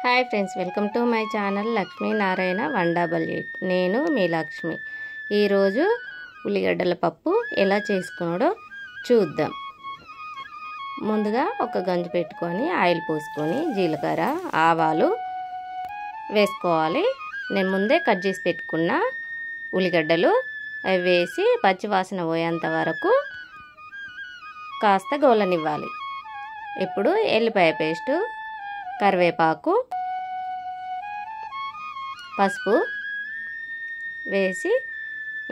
Hi friends, welcome to my channel Lakshmi Narayana 188. నేను మీ లక్ష్మి. ఈరోజు ఉల్లిగడ్డల పప్పు ఎలా చేసుకున్నాడో చూద్దాం. ముందుగా ఒక గంజు పెట్టుకొని ఆయిల్ పోసుకొని జీలకర్ర ఆవాలు వేసుకోవాలి. నేను ముందే కట్ చేసి పెట్టుకున్న ఉల్లిగడ్డలు అవి వేసి పచ్చివాసన పోయేంత వరకు కాస్త గోలనివ్వాలి. ఇప్పుడు ఎల్లిపాయ పేస్టు, కరివేపాకు, పసుపు వేసి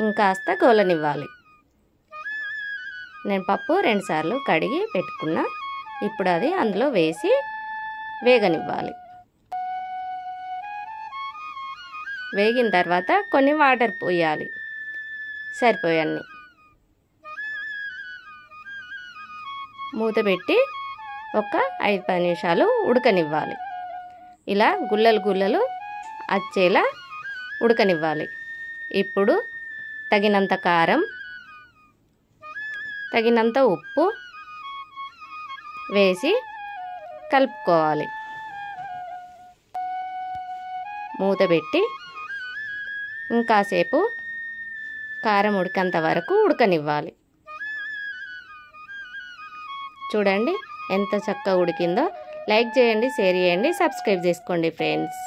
ఇంకాస్త గోలనివ్వాలి. నేను పప్పు 2 సార్లు కడిగి పెట్టుకున్నా. ఇప్పుడు అది అందులో వేసి వేగనివ్వాలి. వేగిన తర్వాత కొన్ని వాటర్ పోయాలి, సరిపోయాన్ని. మూత పెట్టి ఒక 5-10 నిమిషాలు ఉడకనివ్వాలి. ఇలా గుల్లలు గుల్లలు వచ్చేలా ఉడకనివ్వాలి. ఇప్పుడు తగినంత కారం, తగినంత ఉప్పు వేసి కలుపుకోవాలి. మూత పెట్టి ఇంకాసేపు కారం ఉడికేంత వరకు ఉడకనివ్వాలి. చూడండి ఎంత చక్కగా ఉడికిందో. లైక్ చేయండి, షేర్ చేయండి, సబ్స్క్రైబ్ చేసుకోండి ఫ్రెండ్స్.